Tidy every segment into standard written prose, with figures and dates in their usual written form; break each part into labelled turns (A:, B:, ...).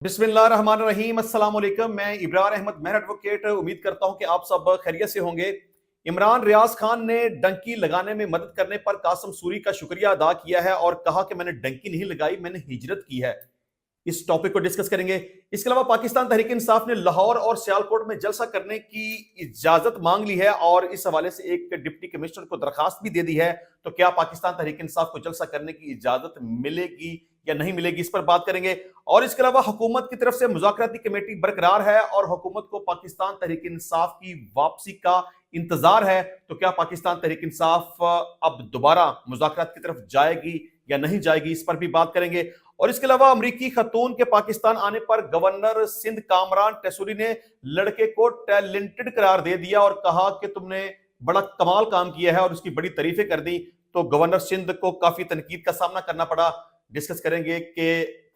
A: बिस्मिल्लाह रहमान रहीम। अस्सलाम वालेकुम। मैं इब्रार अहमद मेहर एडवोकेट उम्मीद करता हूं कि आप सब खैरियत से होंगे। इमरान रियाज खान ने डंकी लगाने में मदद करने पर कासम सूरी का शुक्रिया अदा किया है और कहा कि मैंने डंकी नहीं लगाई, मैंने हिजरत की है। इस टॉपिक को डिस्कस करेंगे। इसके अलावा पाकिस्तान तहरीक इंसाफ ने लाहौर और सियालकोट में जलसा करने की इजाजत मांग ली है और इस हवाले से एक डिप्टी कमिश्नर को दरखास्त भी दे दी है। तो क्या पाकिस्तान तहरीक इंसाफ को जलसा करने की इजाजत मिलेगी या नहीं मिलेगी, इस पर बात करेंगे। और इसके अलावा हुकूमत की तरफ से मुज़ाकराती कमेटी बरकरार है और हुकूमत को पाकिस्तान तहरीक इंसाफ की वापसी का इंतजार है। तो क्या पाकिस्तान तहरीक इंसाफ अब दोबारा मुज़ाकरात की तरफ जाएगी या नहीं जाएगी, इस पर भी बात करेंगे। और इसके अलावा अमरीकी खतून के पाकिस्तान आने पर गवर्नर सिंध कामरान टेसूरी ने लड़के को टैलेंटेड करार दे दिया और कहा कि तुमने बड़ा कमाल काम किया है और उसकी बड़ी तारीफें कर दी। तो गवर्नर सिंध को काफी तनकीद का सामना करना पड़ा। डिस्कस करेंगे कि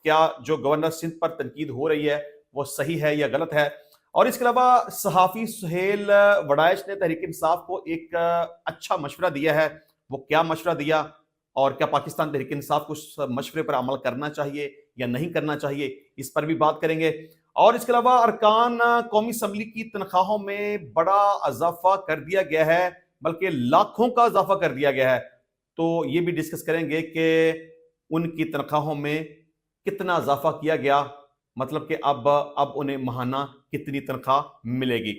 A: क्या जो गवर्नर सिंध पर तनकीद हो रही है वो सही है या गलत है। और इसके अलावा सहाफी सुहेल वड़ाइश ने तहरीक इंसाफ को एक अच्छा मशवरा दिया है। वो क्या मशवरा दिया और क्या पाकिस्तान तहरीक इंसाफ को उस मशवरे पर अमल करना चाहिए या नहीं करना चाहिए, इस पर भी बात करेंगे। और इसके अलावा अरकान कौमी असम्बली की तनख्वाहों में बड़ा इजाफा कर दिया गया है, बल्कि लाखों का इजाफा कर दिया गया है। तो ये भी डिस्कस करेंगे कि उनकी तनख्वाहों में कितना इजाफा किया गया, मतलब कि अब उन्हें माहाना कितनी तनख्वाह मिलेगी।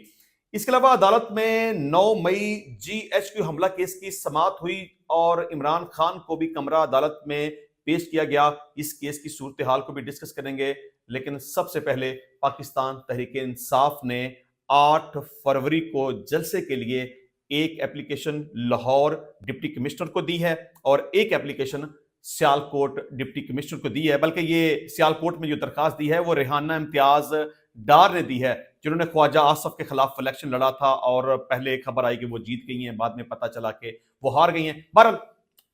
A: इसके अलावा अदालत में 9 मई GHQ हमला केस की समाअत हुई और इमरान खान को भी कमरा अदालत में पेश किया गया। इस केस की सूरत हाल को भी डिस्कस करेंगे। लेकिन सबसे पहले पाकिस्तान तहरीक इंसाफ ने 8 फरवरी को जलसे के लिए एक एप्लीकेशन लाहौर डिप्टी कमिश्नर को दी है और एक एप्लीकेशन सियालकोट डिप्टी कमिश्नर को दी है। बल्कि ये सियालकोट में जो दरखास्त दी है वो रेहाना इम्तियाज डार ने दी है, जिन्होंने ख्वाजा आसफ के खिलाफ इलेक्शन लड़ा था और पहले खबर आई कि वो जीत गई हैं, बाद में पता चला कि वो हार गई हैं। बहरहाल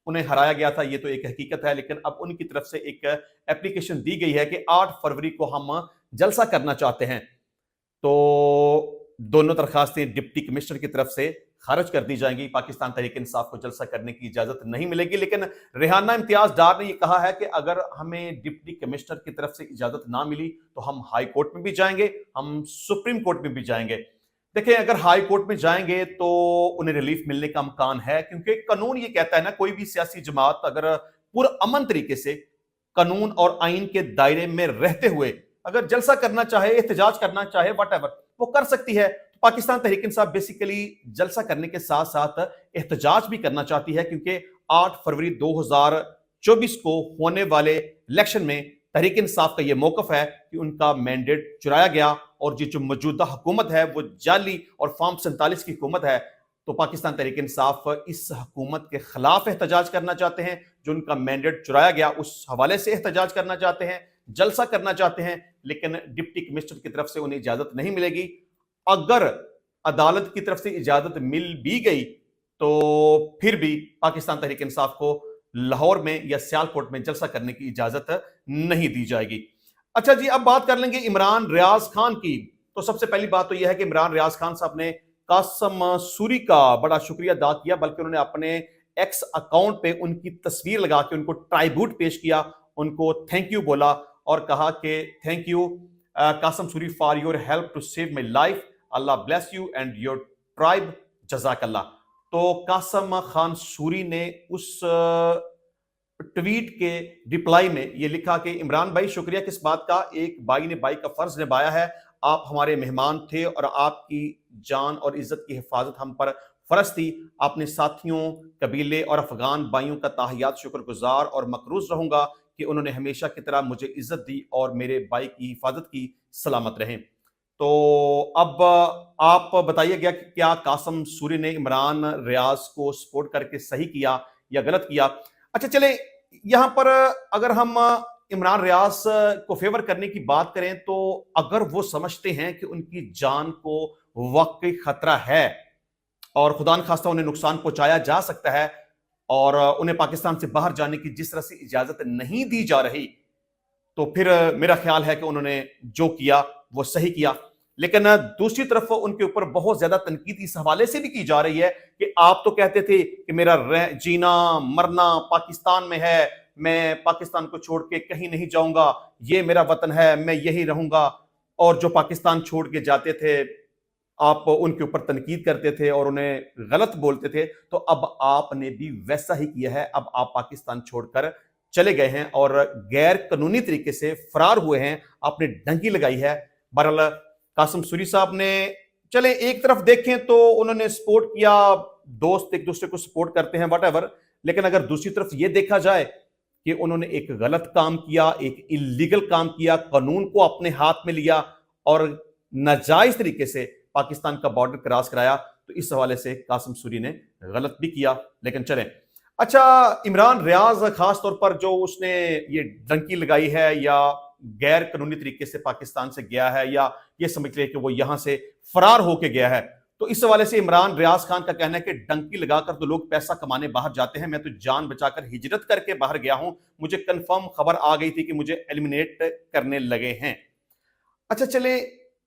A: उन्हें हराया गया था, ये तो एक हकीकत है। लेकिन अब उनकी तरफ से एक एप्लीकेशन दी गई है कि 8 फरवरी को हम जलसा करना चाहते हैं। तो दोनों दरखास्तें डिप्टी कमिश्नर की तरफ से खारिज कर दी जाएंगी। पाकिस्तान तहरीक इंसाफ को जलसा करने की इजाजत नहीं मिलेगी। लेकिन रेहाना इम्तियाज डार ने यह कहा है कि अगर हमें डिप्टी कमिश्नर की तरफ से इजाजत ना मिली तो हम हाई कोर्ट में भी जाएंगे, हम सुप्रीम कोर्ट में भी जाएंगे। देखिए, अगर हाई कोर्ट में जाएंगे तो उन्हें रिलीफ मिलने का इम्कान है, क्योंकि कानून ये कहता है ना, कोई भी सियासी जमात अगर पुरअमन तरीके से कानून और आइन के दायरे में रहते हुए अगर जलसा करना चाहे, एहतजाज करना चाहे, वट वो कर सकती है। पाकिस्तान तहरीक इंसाफ बेसिकली जलसा करने के साथ साथ एहतजाज भी करना चाहती है, क्योंकि 8 फरवरी 2024 को होने वाले इलेक्शन में तहरीक इंसाफ का यह मौकफ है कि उनका मैंडेट चुराया गया और जो मौजूदा हुकूमत है वो जाली और फॉर्म 47 की हुकूमत है। तो पाकिस्तान तहरीक इंसाफ इस हुकूमत के खिलाफ एहतजाज करना चाहते हैं, जो उनका मैंडेट चुराया गया उस हवाले से एहतजाज करना चाहते हैं, जलसा करना चाहते हैं। लेकिन डिप्टी कमिश्नर की तरफ से उन्हें इजाजत नहीं मिलेगी। अगर अदालत की तरफ से इजाजत मिल भी गई तो फिर भी पाकिस्तान तहरीक इंसाफ को लाहौर में या सियालकोट में जलसा करने की इजाजत नहीं दी जाएगी। अच्छा जी, अब बात कर लेंगे इमरान रियाज खान की। तो सबसे पहली बात तो यह है कि इमरान रियाज खान साहब ने कासम सूरी का बड़ा शुक्रिया अदा किया, बल्कि उन्होंने अपने एक्स अकाउंट पे उनकी तस्वीर लगा के उनको ट्राइब्यूट पेश किया, उनको थैंक यू बोला और कहा कि thank you Qasim Suri for your help to save my life, Allah bless you and your tribe, जज़ाकल्लाह। तो कासम खान सूरी ने उस ट्वीट के रिप्लाई में ये लिखा कि इमरान भाई, शुक्रिया किस बात का, एक भाई ने भाई का फर्ज निभाया है। आप हमारे मेहमान थे और आपकी जान और इज्जत की हिफाजत हम पर फर्ज थी। अपने साथियों, कबीले और अफगान भाइयों का ताहियात शुक्रगुजार और मकरूज रहूंगा कि उन्होंने हमेशा की तरह मुझे इज्जत दी और मेरे भाई की हिफाजत की, सलामत रहें। तो अब आप बताइएगा कि क्या कासम सूरी ने इमरान रियाज को सपोर्ट करके सही किया या गलत किया। अच्छा, चले यहां पर अगर हम इमरान रियाज को फेवर करने की बात करें तो अगर वो समझते हैं कि उनकी जान को वाकई खतरा है और खुदा न खास्ता उन्हें नुकसान पहुंचाया जा सकता है और उन्हें पाकिस्तान से बाहर जाने की जिस तरह से इजाजत नहीं दी जा रही, तो फिर मेरा ख्याल है कि उन्होंने जो किया वो सही किया। लेकिन दूसरी तरफ उनके ऊपर बहुत ज्यादा तनकीद इस हवाले से भी की जा रही है कि आप तो कहते थे कि मेरा जीना मरना पाकिस्तान में है, میں پاکستان کو چھوڑ کے کہیں نہیں جاؤں گا, یہ میرا وطن ہے, میں یہی رہوں گا. اور جو پاکستان چھوڑ کے جاتے تھے آپ ان کے اوپر تنقید کرتے تھے اور انہیں غلط بولتے تھے, تو اب آپ نے بھی ویسا ہی کیا ہے. اب آپ پاکستان چھوڑ کر چلے گئے ہیں اور غیر قانونی طریقے سے فرار ہوئے ہیں, آپ نے ڈنکی لگائی ہے. بہرحال قاسم سوری صاحب نے, چلیں ایک طرف دیکھیں تو انہوں نے سپورٹ کیا, دوست ایک دوسرے کو سپورٹ کرتے ہیں واٹ ایور, لیکن اگر دوسری طرف یہ دیکھا جائے کہ انہوں نے ایک غلط کام کیا, ایک اللیگل کام کیا, قانون کو اپنے ہاتھ میں لیا اور ناجائز طریقے سے پاکستان کا بارڈر کراس کرایا, تو اس حوالے سے قاسم سوری نے غلط بھی کیا. لیکن چلیں, اچھا عمران ریاض خاص طور پر جو اس نے یہ ڈنکی لگائی ہے یا غیر قانونی طریقے سے پاکستان سے گیا ہے یا یہ سمجھ لے کہ وہ یہاں سے فرار ہو کے گیا ہے, تو اس حوالے سے عمران ریاض خان کا کہنا ہے کہ ڈنکی لگا کر تو لوگ پیسہ کمانے باہر جاتے ہیں, میں تو جان بچا کر ہجرت کر کے باہر گیا ہوں, مجھے کنفرم خبر آ گئی تھی کہ مجھے ایلیمینیٹ کرنے لگے ہیں. اچھا چلیں,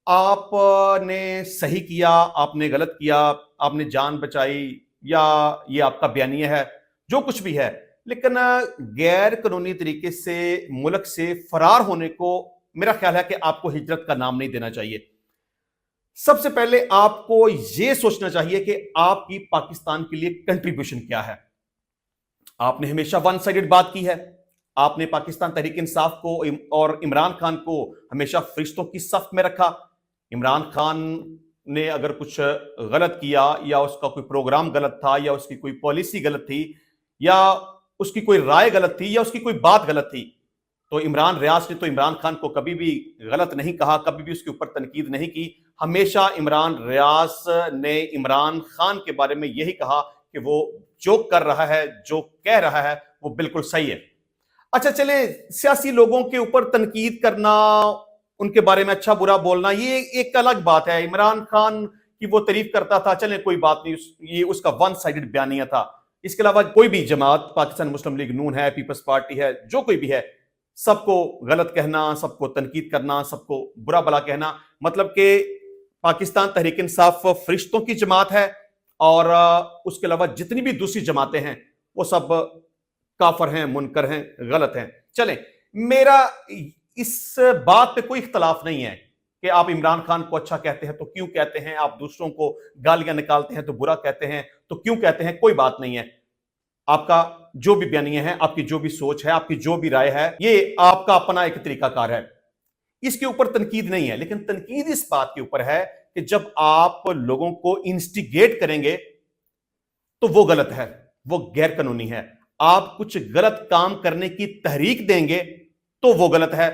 A: آپ نے صحیح کیا, آپ نے غلط کیا, آپ نے جان بچائی یا یہ آپ کا بیانیہ ہے, جو کچھ بھی ہے, لیکن غیر قانونی طریقے سے ملک سے فرار ہونے کو میرا خیال ہے کہ آپ کو ہجرت کا نام نہیں دینا چاہیے. سب سے پہلے آپ کو یہ سوچنا چاہیے کہ آپ کی پاکستان کے لیے کنٹریبیوشن کیا ہے. آپ نے ہمیشہ ون سائیڈڈ بات کی ہے, آپ نے پاکستان تحریک انصاف کو اور عمران خان کو ہمیشہ فرشتوں کی صف میں رکھا. عمران خان نے اگر کچھ غلط کیا یا اس کا کوئی پروگرام غلط تھا یا اس کی کوئی پالیسی غلط تھی یا اس کی کوئی رائے غلط تھی یا اس کی کوئی بات غلط تھی, تو عمران ریاض نے تو عمران خان کو کبھی بھی غلط نہیں کہا, کبھی بھی اس کے اوپر تنقید نہیں کی. ہمیشہ عمران ریاض نے عمران خان کے بارے میں یہی کہا کہ وہ جو کر رہا ہے, جو کہہ رہا ہے, وہ بالکل صحیح ہے. اچھا چلیں, سیاسی لوگوں کے اوپر تنقید کرنا, ان کے بارے میں اچھا برا بولنا, یہ ایک الگ بات ہے. عمران خان کی وہ تعریف کرتا تھا, چلیں کوئی بات نہیں, یہ اس کا ون سائیڈڈ بیانیہ تھا. اس کے علاوہ کوئی بھی جماعت, پاکستان مسلم لیگ نون ہے, پیپلز پارٹی ہے, جو کوئی بھی ہے, سب کو غلط کہنا, سب کو تنقید کرنا, سب کو برا بلا کہنا, مطلب کہ پاکستان تحریک انصاف فرشتوں کی جماعت ہے اور اس کے علاوہ جتنی بھی دوسری جماعتیں ہیں وہ سب کافر ہیں, منکر ہیں, غلط ہیں. چلیں, میرا اس بات پہ کوئی اختلاف نہیں ہے کہ آپ عمران خان کو اچھا کہتے ہیں تو کیوں کہتے ہیں, آپ دوسروں کو گالیاں نکالتے ہیں تو برا کہتے ہیں تو کیوں کہتے ہیں, کوئی بات نہیں ہے. آپ کا جو بھی بیانیہ ہے, آپ کی جو بھی سوچ ہے, آپ کی جو بھی رائے ہے, یہ آپ کا اپنا ایک طریقہ کار ہے, اس کے اوپر تنقید نہیں ہے. لیکن تنقید اس بات کے اوپر ہے کہ جب آپ لوگوں کو انسٹیگیٹ کریں گے تو وہ غلط ہے, وہ غیر قانونی ہے. آپ کچھ غلط کام کرنے کی تحریک دیں گے تو وہ غلط ہے.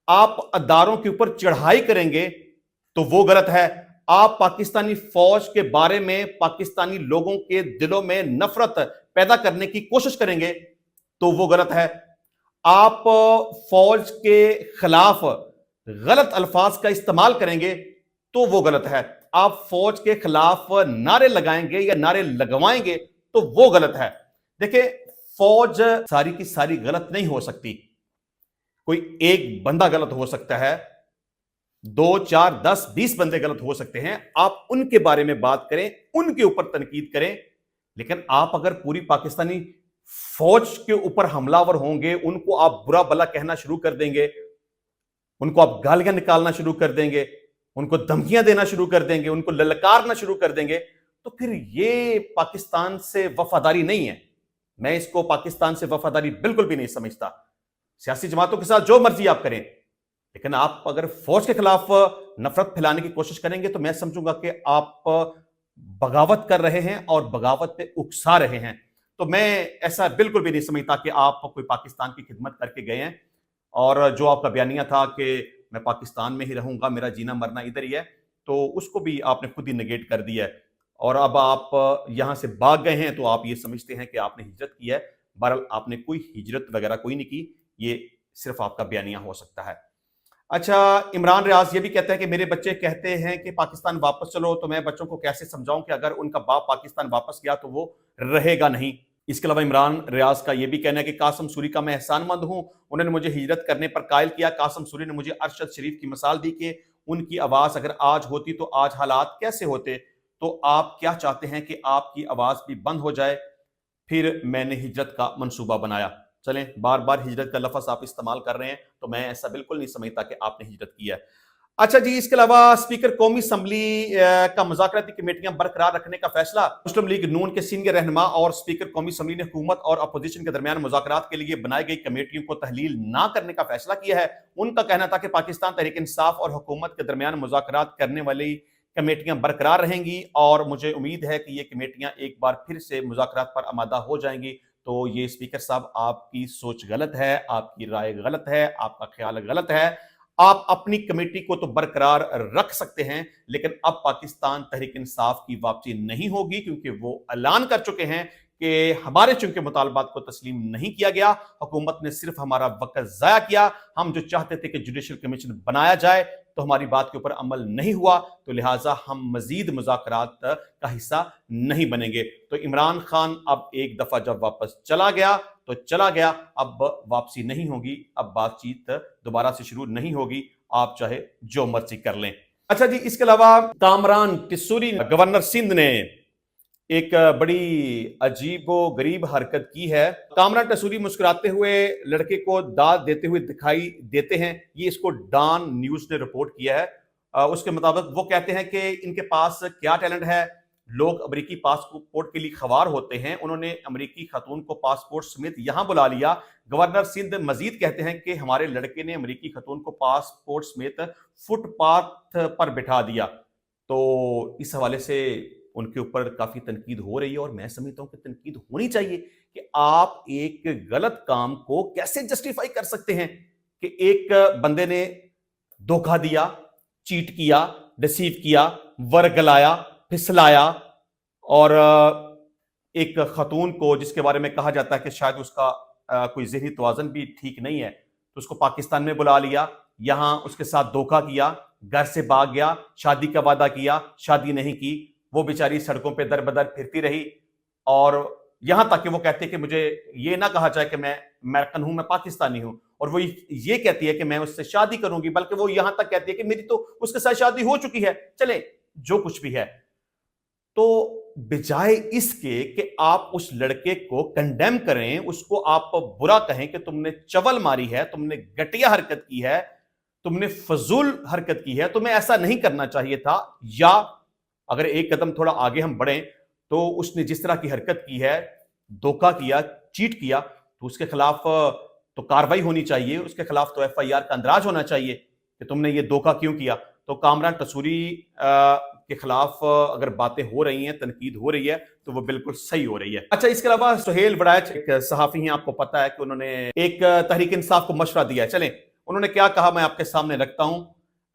A: آپ اداروں کے اوپر چڑھائی کریں گے تو وہ غلط ہے. آپ پاکستانی فوج کے بارے میں پاکستانی لوگوں کے دلوں میں نفرت پیدا کرنے کی کوشش کریں گے تو وہ غلط ہے. آپ فوج کے خلاف غلط الفاظ کا استعمال کریں گے تو وہ غلط ہے. آپ فوج کے خلاف نعرے لگائیں گے یا نعرے لگوائیں گے تو وہ غلط ہے. دیکھیں, فوج ساری کی ساری غلط نہیں ہو سکتی, کوئی ایک بندہ غلط ہو سکتا ہے, 2 4 10 20 بندے غلط ہو سکتے ہیں. آپ ان کے بارے میں بات کریں, ان کے اوپر تنقید کریں, لیکن آپ اگر پوری پاکستانی فوج کے اوپر حملہ ور ہوں گے, ان کو آپ برا بلا کہنا شروع کر دیں گے, ان کو آپ گالیاں نکالنا شروع کر دیں گے, ان کو دھمکیاں دینا شروع کر دیں گے, ان کو للکارنا شروع کر دیں گے, تو پھر یہ پاکستان سے وفاداری نہیں ہے. میں اس کو پاکستان سے وفاداری بالکل بھی نہیں سمجھتا. سیاسی جماعتوں کے ساتھ جو مرضی آپ کریں, لیکن آپ اگر فوج کے خلاف نفرت پھیلانے کی کوشش کریں گے تو میں سمجھوں گا کہ آپ بغاوت کر رہے ہیں اور بغاوت پہ اکسا رہے ہیں. تو میں ایسا بالکل بھی نہیں سمجھتا کہ آپ کوئی پاکستان کی خدمت کر کے گئے ہیں, اور جو آپ کا بیانیہ تھا کہ میں پاکستان میں ہی رہوں گا, میرا جینا مرنا ادھر ہی ہے, تو اس کو بھی آپ نے خود ہی نگیٹ کر دیا ہے. اور اب آپ یہاں سے بھاگ گئے ہیں تو آپ یہ سمجھتے ہیں کہ آپ نے ہجرت کی ہے. بہرحال آپ نے کوئی ہجرت وغیرہ کوئی نہیں کی, یہ صرف آپ کا بیانیہ ہو سکتا ہے. اچھا, عمران ریاض یہ بھی کہتا ہے کہ میرے بچے کہتے ہیں کہ پاکستان واپس چلو, تو میں بچوں کو کیسے سمجھاؤں کہ اگر ان کا باپ پاکستان واپس گیا تو وہ رہے گا نہیں. اس کے علاوہ عمران ریاض کا یہ بھی کہنا ہے کہ قاسم سوری کا میں احسان مند ہوں, انہوں نے مجھے ہجرت کرنے پر قائل کیا. قاسم سوری نے مجھے ارشد شریف کی مثال دی کہ ان کی آواز اگر آج ہوتی تو آج حالات کیسے ہوتے. تو آپ کیا چاہتے ہیں کہ آپ کی آواز بھی بند ہو جائے؟ پھر میں نے ہجرت کا منصوبہ بنایا. चलें, बार बार हिजरत का लफ्ज़ आप इस्तेमाल कर रहे हैं, तो मैं ऐसा बिल्कुल नहीं समझता कि आपने हिजरत की है। अच्छा जी, इसके अलावा स्पीकर कौमी असम्बली का मुज़ाकराती कमेटियां बरकरार रखने का फैसला। मुस्लिम लीग नून के सीनियर रहनुमा और स्पीकर कौमी असम्बली ने हुकूमत और अपोजिशन के दरमियान मुज़ाकरात के लिए बनाई गई कमेटियों को तहलील ना करने का फैसला किया है। उनका कहना था कि पाकिस्तान तहरीक इंसाफ और हुकूमत के दरमियान मुज़ाकरात करने वाली कमेटियां बरकरार रहेंगी और मुझे उम्मीद है कि ये कमेटियां एक बार फिर से मुज़ाकरात पर आमादा हो जाएंगी। तो ये स्पीकर साहब, आपकी सोच गलत है, आपकी राय गलत है, आपका ख्याल गलत है। आप अपनी कमेटी को तो बरकरार रख सकते हैं, लेकिन अब पाकिस्तान तहरीक इंसाफ की वापसी नहीं होगी, क्योंकि वो ऐलान कर चुके हैं कि हमारे चुनके मुतालबात को तस्लीम नहीं किया गया, हुकूमत ने सिर्फ हमारा वक्त जाया किया। हम जो चाहते थे कि जुडिशल कमीशन बनाया जाए, तो हमारी बात के ऊपर अमल नहीं हुआ, तो लिहाजा हम मजीद मुज़ाकरात का हिस्सा नहीं बनेंगे। तो इमरान खान अब एक दफा जब वापस चला गया तो चला गया, अब वापसी नहीं होगी, अब बातचीत दोबारा से शुरू नहीं होगी, आप चाहे जो मर्जी कर लें। अच्छा जी, इसके अलावा कामरान टिस्सूरी गवर्नर सिंध ने एक बड़ी अजीबो गरीब हरकत की है। कामरान टिस्सूरी मुस्कुराते हुए लड़के को दाद देते हुए दिखाई देते हैं। ये इसको डॉन न्यूज ने रिपोर्ट किया है। उसके मुताबिक वो कहते हैं कि इनके पास क्या टैलेंट है। लोग अमेरिकी पासपोर्ट के लिए खवार होते हैं, उन्होंने अमेरिकी खातून को पासपोर्ट समेत यहां बुला लिया। गवर्नर सिंध मजीद कहते हैं कि हमारे लड़के ने अमेरिकी खातून को पासपोर्ट समेत फुटपाथ पर बिठा दिया। तो इस हवाले से उनके ऊपर काफी तनकीद हो रही है, और मैं समझता हूं कि तनकीद होनी चाहिए कि आप एक गलत काम को कैसे जस्टिफाई कर सकते हैं कि एक बंदे ने धोखा दिया, चीट किया, डिसीव किया, वर्गलाया, फिसलाया, और एक खातून को जिसके बारे में कहा जाता है कि शायद उसका कोई ज़हनी तवाज़ुन भी ठीक नहीं है, तो उसको पाकिस्तान में बुला लिया, यहां उसके साथ धोखा किया, घर से भाग गया, शादी का वादा किया, शादी नहीं की, वो बेचारी सड़कों पे दर बदर फिरती रही, और यहां तक कि वो कहते हैं कि मुझे ये ना कहा जाए कि मैं अमेरिकन हूं, मैं पाकिस्तानी हूं, और वो ये कहती है कि मैं उससे शादी करूंगी, बल्कि वो यहां तक कहती है कि मेरी तो उसके साथ शादी हो चुकी है। चले, जो कुछ भी है, तो बजाय इसके कि आप उस लड़के को कंडेम करें, उसको आप बुरा कहें कि तुमने चवल मारी है, तुमने घटिया हरकत की है, तुमने फजूल हरकत की है, तुम्हें ऐसा नहीं करना चाहिए था। या अगर एक कदम थोड़ा आगे हम बढ़ें, तो उसने जिस तरह की हरकत की है, धोखा किया, चीट किया, तो उसके खिलाफ तो कार्रवाई होनी चाहिए, उसके खिलाफ तो एफआईआर का अंदराज होना चाहिए कि तुमने ये धोखा क्यों किया। तो कामरान टिस्सूरी के खिलाफ अगर बातें हो रही हैं, तनकीद हो रही है, तो वो बिल्कुल सही हो रही है। अच्छा, इसके अलावा सुहेल वड़ैच एक सहाफी हैं, आपको पता है कि उन्होंने एक तहरीक इंसाफ को मशवरा दिया है। चलें, उन्होंने क्या कहा, मैं आपके सामने रखता हूं।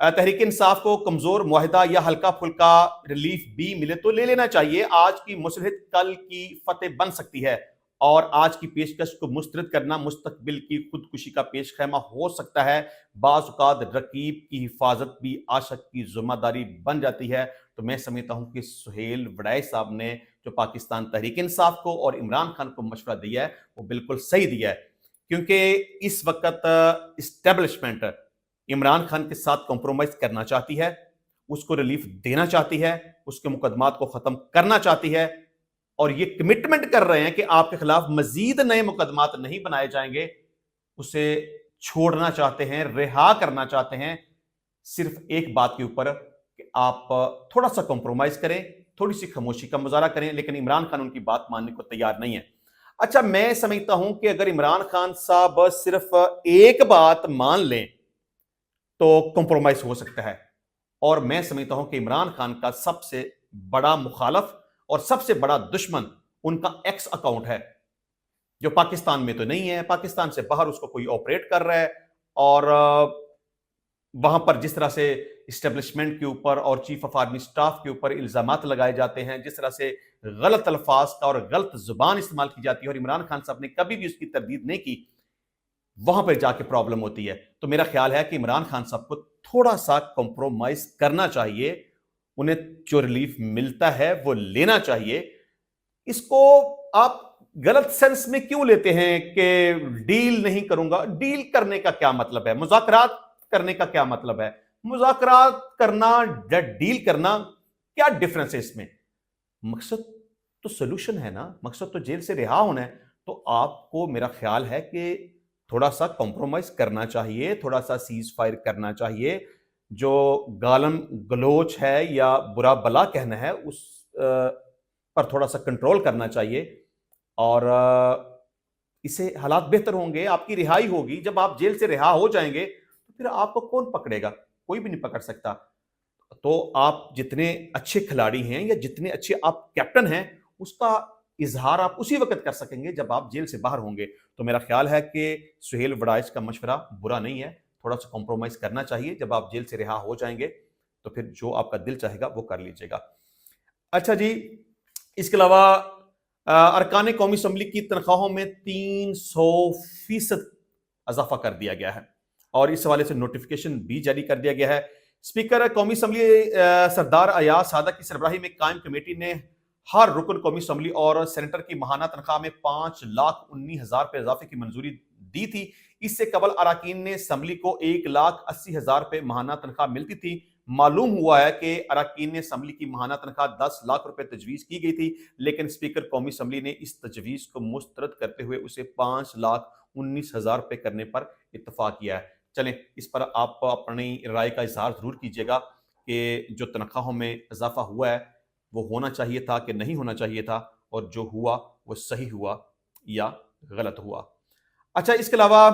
A: तहरीक इंसाफ को कमजोर मुआहिदा या हल्का फुल्का रिलीफ भी मिले तो ले लेना चाहिए। आज की मुसरहत कल की फतेह बन सकती है, और आज की पेशकश को मुस्तरद करना मुस्तकबिल की खुदकुशी का पेश खैमा हो सकता है। बाज़ औक़ात रकीब की हिफाजत भी आशक की जिम्मेदारी बन जाती है। तो मैं समझता हूं कि सुहेल वड़ैच साहब ने जो पाकिस्तान तहरीक इंसाफ को और इमरान खान को मशवरा दिया है, वो बिल्कुल सही दिया है, क्योंकि इस वक्त इस्टेब्लिशमेंट इमरान खान के साथ कॉम्प्रोमाइज करना चाहती है, उसको रिलीफ देना चाहती है, उसके मुकदमात को खत्म करना चाहती है, और ये कमिटमेंट कर रहे हैं कि आपके खिलाफ मजीद नए मुकदमात नहीं बनाए जाएंगे। उसे छोड़ना चाहते हैं, रिहा करना चाहते हैं, सिर्फ एक बात के ऊपर कि आप थोड़ा सा कॉम्प्रोमाइज करें, थोड़ी सी खामोशी का मुजाहरा करें, लेकिन इमरान खान उनकी बात मानने को तैयार नहीं है। अच्छा, मैं समझता हूं कि अगर इमरान खान साहब सिर्फ एक बात मान लें तो कॉम्प्रोमाइज हो सकता है, और मैं समझता हूं कि इमरान खान का सबसे बड़ा मुखालफ और सबसे बड़ा दुश्मन उनका एक्स अकाउंट है, जो पाकिस्तान में तो नहीं है, पाकिस्तान से बाहर उसको कोई ऑपरेट कर रहा है, और वहां पर जिस तरह से इस्टेब्लिशमेंट के ऊपर और चीफ ऑफ आर्मी स्टाफ के ऊपर इल्जामात लगाए जाते हैं, जिस तरह से गलत अल्फाज का और गलत जुबान इस्तेमाल की जाती है, और इमरान खान साहब ने कभी भी उसकी तरदीद नहीं की, वहां पर जाके प्रॉब्लम होती है। तो मेरा ख्याल है कि इमरान खान साहब को थोड़ा सा कॉम्प्रोमाइज करना चाहिए, उन्हें जो रिलीफ मिलता है वो लेना चाहिए। इसको आप गलत सेंस में क्यों लेते हैं कि डील नहीं करूंगा? डील करने का क्या मतलब है? मुज़ाकरात करने का क्या मतलब है? मुज़ाकरात करना, डील करना, क्या डिफरेंस है इसमें? मकसद तो सोल्यूशन है ना, मकसद तो जेल से रिहा होना है। تو آپ کو میرا خیال ہے کہ تھوڑا سا کمپرومائز کرنا چاہیے، تھوڑا سا سیز فائر کرنا چاہیے. جو گالم گلوچ ہے یا برا بلا کہنا ہے اس پر تھوڑا سا کنٹرول کرنا چاہیے. اور اس سے حالات بہتر ہوں گے، آپ کی رہائی ہوگی. جب آپ جیل سے رہا ہو جائیں گے تو پھر آپ کو کون پکڑے گا؟ کوئی بھی نہیں پکڑ سکتا. تو آپ جتنے اچھے کھلاڑی ہیں یا جتنے اچھے آپ کیپٹن ہیں اس کا اظہار آپ اسی وقت کر سکیں گے جب آپ جیل سے باہر ہوں گے. تو میرا خیال ہے کہ سہیل وڑائچ کا مشورہ برا نہیں ہے، تھوڑا سا کمپرومائز کرنا چاہیے. جب آپ جیل سے رہا ہو جائیں گے تو پھر جو آپ کا دل چاہے گا وہ کر لیجیے گا. اچھا جی، اس کے علاوہ ارکان قومی اسمبلی کی تنخواہوں میں 300% اضافہ کر دیا گیا ہے اور اس حوالے سے نوٹیفکیشن بھی جاری کر دیا گیا ہے. اسپیکر قومی اسمبلی سردار ایاز سادہ کی سربراہی میں قائم کمیٹی نے ہر رکن قومی اسمبلی اور سینیٹر کی ماہانہ تنخواہ میں 5,19,000 روپے اضافے کی منظوری دی تھی. اس سے قبل اراکین نے اسمبلی کو 1,80,000 روپے ماہانہ تنخواہ ملتی تھی. معلوم ہوا ہے کہ اراکین اسمبلی کی ماہانہ تنخواہ 10 لاکھ روپے تجویز کی گئی تھی، لیکن اسپیکر قومی اسمبلی نے اس تجویز کو مسترد کرتے ہوئے اسے 5,19,000 روپے کرنے پر اتفاق کیا ہے. چلیں اس پر آپ اپنی رائے کا اظہار ضرور کیجیے گا کہ جو تنخواہوں میں اضافہ ہوا ہے وہ ہونا چاہیے تھا کہ نہیں ہونا چاہیے تھا، اور جو ہوا وہ صحیح ہوا یا غلط ہوا. اچھا، اس کے علاوہ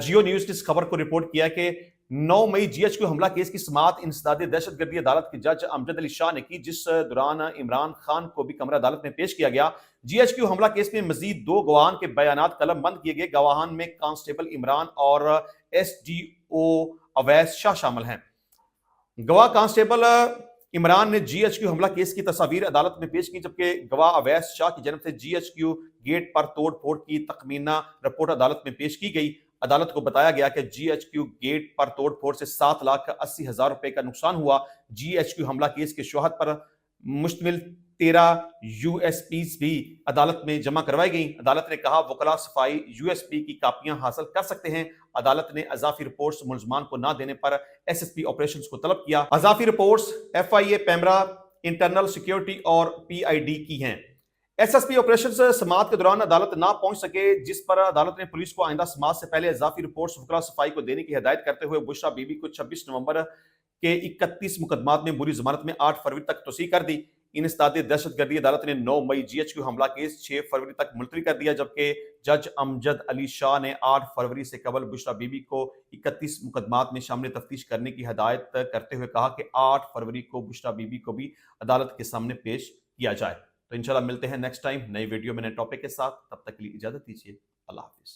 A: جیو نیوز نے اس خبر کو رپورٹ کیا کہ 9 مئی جی ایچ کیو حملہ کیس کی سماعت انسداد دہشت گردی عدالت کے جج امجد علی شاہ نے کی، جس دوران عمران خان کو بھی کمرہ عدالت میں پیش کیا گیا. جی ایچ کیو حملہ کیس میں مزید 2 گواہان کے بیانات قلم بند کیے گئے. گواہان میں کانسٹیبل عمران اور ایس ڈی او اویس شاہ شامل ہیں. گواہ کانسٹیبل عمران نے جی ایچ کیو حملہ کیس کی تصاویر عدالت میں پیش کی، جبکہ گواہ اویس شاہ کی جانب سے جی ایچ کیو گیٹ پر توڑ پھوڑ کی تخمینہ رپورٹ عدالت میں پیش کی گئی. عدالت کو بتایا گیا کہ جی ایچ کیو گیٹ پر توڑ پھوڑ سے 7,80,000 روپے کا نقصان ہوا. جی ایچ کیو حملہ کیس کے شواہد پر مشتمل 13 یو ایس پیز بھی عدالت میں جمع کروائی گئیں. عدالت نے کہا وکلاء صفائی یو ایس پی کی کاپیاں حاصل کر سکتے ہیں. عدالت نے اضافی رپورٹس ملزمان کو نہ دینے پر ایس ایس پی آپریشنز کو طلب کیا. اضافی رپورٹس ایف آئی اے پیمرا، انٹرنل سیکیورٹی اور پی آئی ڈی کی ہیں. ایس ایس پی آپریشنز سماعت کے دوران عدالت نہ پہنچ سکے، جس پر عدالت نے پولیس کو آئندہ سماعت سے پہلے اضافی رپورٹس وکلاء صفائی کو دینے کی ہدایت کرتے ہوئے بشرا بی بی کو 26 نومبر کے 31 مقدمات میں بری ضمانت میں 8 فروری تک توسیع کر دی. انسداد دہشت گردی عدالت نے 9 مئی جی ایچ کیو حملہ کیس 6 فروری تک ملتوی کر دیا، جبکہ جج امجد علی شاہ نے 8 فروری سے قبل بشرا بی بی کو 31 مقدمات میں شامل تفتیش کرنے کی ہدایت کرتے ہوئے کہا کہ 8 فروری کو بشرا بی بی کو بھی عدالت کے سامنے پیش کیا جائے. تو انشاءاللہ ملتے ہیں نیکسٹ ٹائم نئی ویڈیو میں نئے ٹاپک کے ساتھ. تب تک کے لیے اجازت دیجیے. اللہ حافظ.